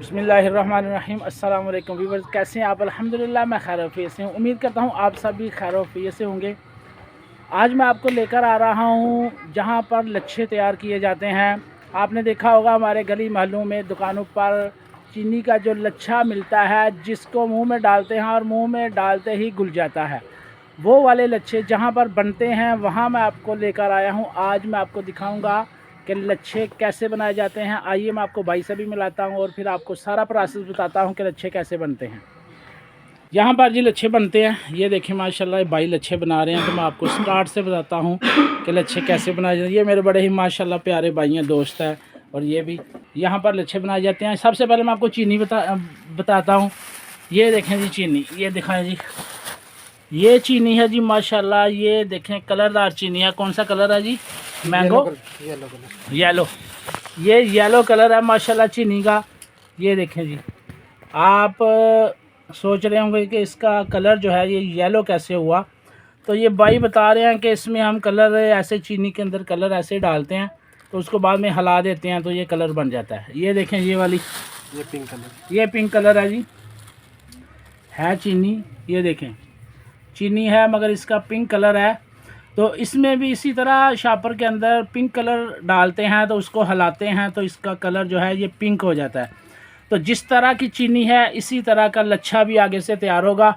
बिस्मिल्लाहिर्रहमानिर्रहीम। अस्सलाम वालेकुम व्यूअर्स, कैसे हैं आप? अल्हम्दुलिल्लाह मैं खैरियत से हूँ। उम्मीद करता हूँ आप सब भी खैरियत से होंगे। आज मैं आपको लेकर आ रहा हूँ जहाँ पर लच्छे तैयार किए जाते हैं। आपने देखा होगा हमारे गली महलों में दुकानों पर चीनी का जो लच्छा मिलता है, जिसको मुंह में डालते हैं और मुंह में डालते ही घुल जाता है। वो वाले लच्छे जहाँ पर बनते हैं वहाँ मैं आपको लेकर आया हूँ। आज मैं आपको दिखाऊंगा कि लच्छे कैसे बनाए जाते हैं। आइए मैं आपको भाई से भी मिलाता हूँ और फिर आपको सारा प्रोसेस बताता हूँ कि लच्छे कैसे बनते हैं। यहाँ पर जी लच्छे बनते हैं, ये देखिए माशाल्लाह भाई लच्छे बना रहे हैं। तो मैं आपको स्टार्ट से बताता हूँ कि लच्छे कैसे बनाए जाते हैं। ये मेरे बड़े ही माशाल्लाह प्यारे भाई हैं, दोस्त हैं, और ये भी यहाँ पर लच्छे बनाए जाते हैं। सबसे पहले मैं आपको चीनी बताता हूँ। ये देखें जी चीनी, ये दिखाएं जी, ये चीनी है जी माशाल्लाह। ये देखें कलरदार चीनी है। कौन सा कलर है जी? Mango yellow. ये येलो कलर है माशाल्लाह चीनी का। ये देखें जी, आप सोच रहे होंगे कि इसका कलर जो है ये येलो कैसे हुआ। तो ये भाई बता रहे हैं कि इसमें हम कलर ऐसे चीनी के अंदर कलर ऐसे डालते हैं, तो उसको बाद में हिला देते हैं तो ये कलर बन जाता है। ये देखें ये वाली, ये पिंक कलर है जी, है चीनी। ये देखें चीनी है मगर इसका पिंक कलर है। तो इसमें भी इसी तरह शापर के अंदर पिंक कलर डालते हैं, तो उसको हिलाते हैं तो इसका कलर जो है ये पिंक हो जाता है। तो जिस तरह की चीनी है इसी तरह का लच्छा भी आगे से तैयार होगा।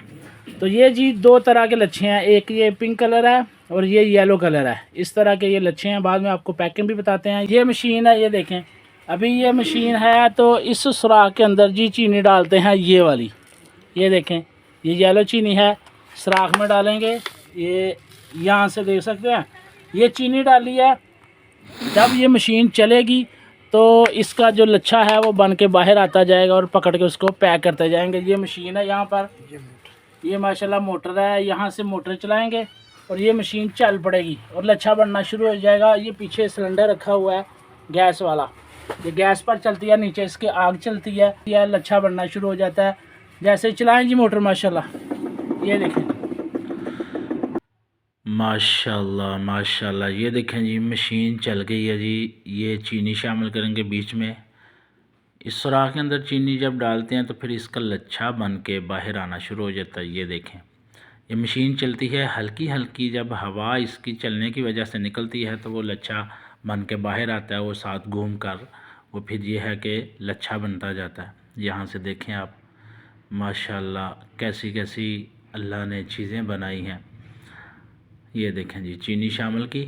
तो ये जी दो तरह के लच्छे हैं, एक ये पिंक कलर है और ये येलो कलर है। इस तरह के ये लच्छे हैं। बाद में आपको पैकिंग भी बताते हैं। ये मशीन है, ये देखें अभी ये मशीन है। तो इस सुराख के अंदर जी चीनी डालते हैं, ये वाली। ये देखें ये येलो चीनी है, सुराख में डालेंगे। ये यहाँ से देख सकते हैं ये चीनी डाली है। जब ये मशीन चलेगी तो इसका जो लच्छा है वो बन के बाहर आता जाएगा और पकड़ के उसको पैक करते जाएंगे। ये मशीन है, यहाँ पर ये माशाल्लाह मोटर है। यहाँ से मोटर चलाएंगे और ये मशीन चल पड़ेगी और लच्छा बनना शुरू हो जाएगा। ये पीछे सिलेंडर रखा हुआ है गैस वाला, ये गैस पर चलती है, नीचे इसके आग चलती है, यह लच्छा बनना शुरू हो जाता है। जैसे चलाएं जी मोटर माशाल्लाह। ये देखें माशाल्लाह माशाल्लाह, ये देखें जी मशीन चल गई है जी। ये चीनी शामिल करेंगे बीच में। इस सुराख के अंदर चीनी जब डालते हैं तो फिर इसका लच्छा बन के बाहर आना शुरू हो जाता है। ये देखें ये मशीन चलती है हल्की हल्की, जब हवा इसकी चलने की वजह से निकलती है तो वो लच्छा बन के बाहर आता है। वो साथ घूम कर वो फिर ये है कि लच्छा बनता जाता है। यहाँ से देखें आप माशाल्लाह कैसी कैसी अल्लाह ने चीज़ें बनाई हैं। ये देखें जी चीनी शामिल की,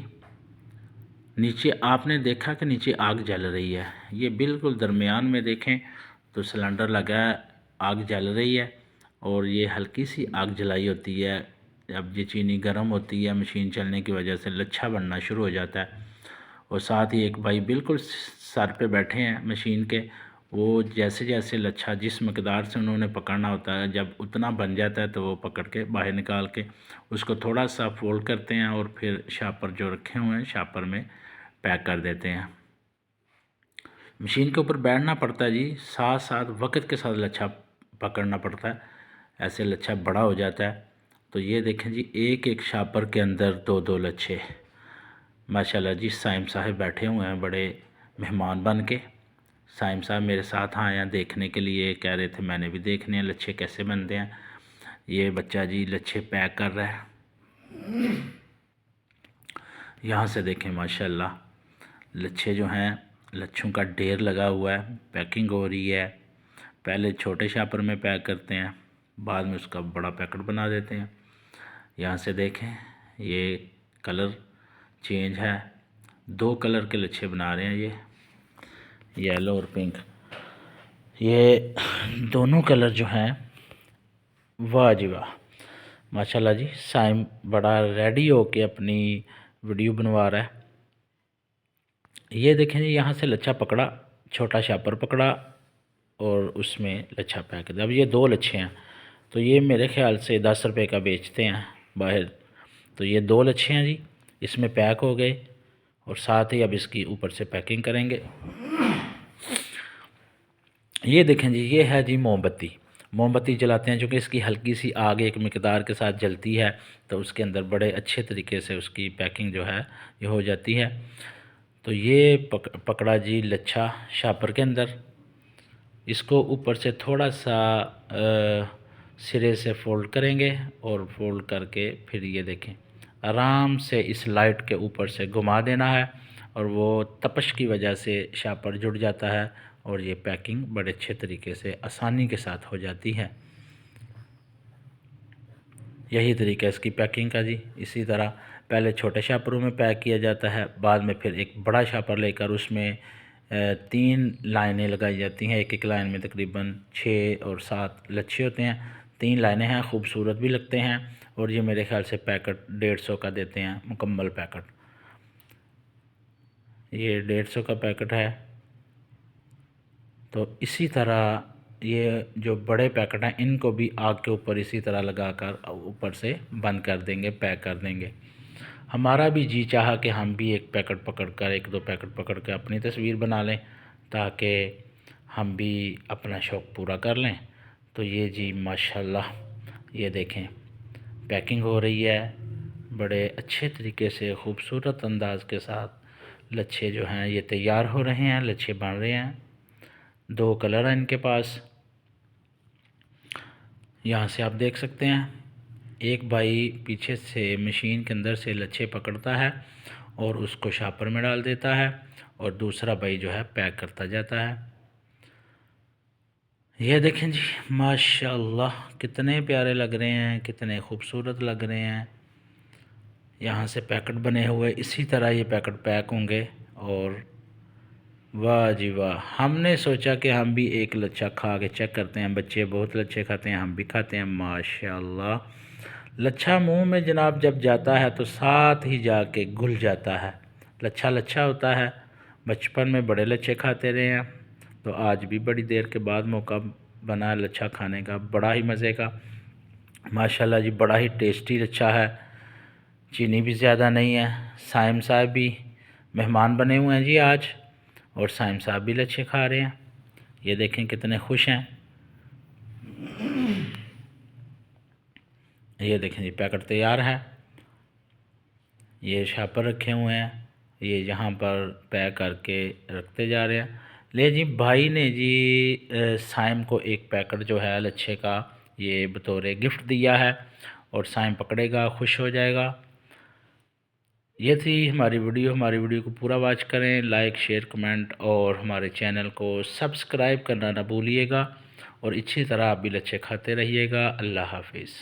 नीचे आपने देखा कि नीचे आग जल रही है। ये बिल्कुल दरमियान में देखें तो सिलेंडर लगा है, आग जल रही है और ये हल्की सी आग जलाई होती है। जब ये चीनी गर्म होती है मशीन चलने की वजह से लच्छा बनना शुरू हो जाता है। और साथ ही एक भाई बिल्कुल सर पे बैठे हैं मशीन के। वो जैसे जैसे लच्छा जिस मकदार से उन्होंने पकड़ना होता है, जब उतना बन जाता है तो वो पकड़ के बाहर निकाल के उसको थोड़ा सा फोल्ड करते हैं और फिर शापर जो रखे हुए हैं शापर में पैक कर देते हैं। मशीन के ऊपर बैठना पड़ता है जी, साथ साथ वक्त के साथ लच्छा पकड़ना पड़ता है, ऐसे लच्छा बड़ा हो जाता है। तो ये देखें जी एक एक शापर के अंदर दो दो लच्छे माशाल्लाह जी। साइम साहब बैठे हुए हैं बड़े मेहमान बन के। साइम साहब मेरे साथ आए हैं देखने के लिए, कह रहे थे मैंने भी देखने हैं लच्छे कैसे बनते हैं। ये बच्चा जी लच्छे पैक कर रहा है। यहाँ से देखें माशाल्लाह लच्छे जो हैं, लच्छों का ढेर लगा हुआ है, पैकिंग हो रही है। पहले छोटे शापर में पैक करते हैं, बाद में उसका बड़ा पैकेट बना देते हैं। यहाँ से देखें ये कलर चेंज है, दो कलर के लच्छे बना रहे हैं ये, येलो और पिंक। ये दोनों कलर जो हैं वाह जी वाह माशाल्लाह जी। साइम बड़ा रेडी हो के अपनी वीडियो बनवा रहा है। ये देखें जी यहाँ से लच्छा पकड़ा, छोटा शापर पकड़ा और उसमें लच्छा पैक कर दिया। अब ये दो लच्छे हैं तो ये मेरे ख्याल से 10 रुपये का बेचते हैं बाहर। तो ये दो लच्छे हैं जी, इसमें पैक हो गए और साथ ही अब इसकी ऊपर से पैकिंग करेंगे। ये देखें जी ये है जी मोमबत्ती। मोमबत्ती जलाते हैं चूँकि इसकी हल्की सी आग एक मिकदार के साथ जलती है तो उसके अंदर बड़े अच्छे तरीके से उसकी पैकिंग जो है ये हो जाती है। तो ये पकड़ा जी लच्छा शापर के अंदर इसको ऊपर से थोड़ा सा सिरे से फ़ोल्ड करेंगे और फ़ोल्ड करके फिर ये देखें आराम से इस लाइट के ऊपर से घुमा देना है और वो तपश की वजह से शापर जुड़ जाता है और ये पैकिंग बड़े अच्छे तरीके से आसानी के साथ हो जाती है। यही तरीका है इसकी पैकिंग का जी। इसी तरह पहले छोटे शापरों में पैक किया जाता है, बाद में फिर एक बड़ा शापर लेकर उसमें 3 लाइनें लगाई जाती हैं। एक एक लाइन में तकरीबन 6 और 7 लच्छे होते हैं। 3 लाइनें हैं, खूबसूरत भी लगते हैं और ये मेरे ख्याल से पैकेट 150 का देते हैं, मुकम्मल पैकेट। ये 150 का पैकेट है। तो इसी तरह ये जो बड़े पैकेट हैं इनको भी आग के ऊपर इसी तरह लगाकर ऊपर से बंद कर देंगे, पैक कर देंगे। हमारा भी जी चाहा कि हम भी एक पैकेट पकड़ कर, 1-2 पैकेट पकड़ कर अपनी तस्वीर बना लें ताकि हम भी अपना शौक़ पूरा कर लें। तो ये जी माशाल्लाह ये देखें पैकिंग हो रही है बड़े अच्छे तरीके से, खूबसूरत अंदाज के साथ। लच्छे जो हैं ये तैयार हो रहे हैं, लच्छे बन रहे हैं। 2 कलर हैं इनके पास, यहाँ से आप देख सकते हैं। एक भाई पीछे से मशीन के अंदर से लच्छे पकड़ता है और उसको शापर में डाल देता है और दूसरा भाई जो है पैक करता जाता है। ये देखें जी माशाल्लाह कितने प्यारे लग रहे हैं, कितने खूबसूरत लग रहे हैं। यहाँ से पैकेट बने हुए इसी तरह ये पैकेट पैक होंगे और वाह जी वाह, हमने सोचा कि हम भी एक लच्छा खा के चेक करते हैं। बच्चे बहुत लच्छे खाते हैं, हम भी खाते हैं। माशाल्लाह लच्छा मुंह में जनाब जब जाता है तो साथ ही जाके घुल जाता है। लच्छा लच्छा होता है। बचपन में बड़े लच्छे खाते रहे हैं तो आज भी बड़ी देर के बाद मौका बना लच्छा खाने का, बड़ा ही मज़े का। माशाल्लाह जी बड़ा ही टेस्टी लच्छा है, चीनी भी ज़्यादा नहीं है। साइम साहब भी मेहमान बने हुए हैं जी आज और साइम साहब भी लच्छे खा रहे हैं। ये देखें कितने खुश हैं। ये देखें जी पैकेट तैयार है। ये शापर रखे हुए हैं, ये यहाँ पर पैक करके रखते जा रहे हैं। ले जी भाई ने जी साइम को एक पैकेट जो है लच्छे का ये बतौर गिफ्ट दिया है और साइम पकड़ेगा, खुश हो जाएगा। ये थी हमारी वीडियो को पूरा वॉच करें, लाइक शेयर कमेंट और हमारे चैनल को सब्सक्राइब करना ना भूलिएगा और इसी तरह आप भी लच्छे खाते रहिएगा। अल्लाह हाफिज़।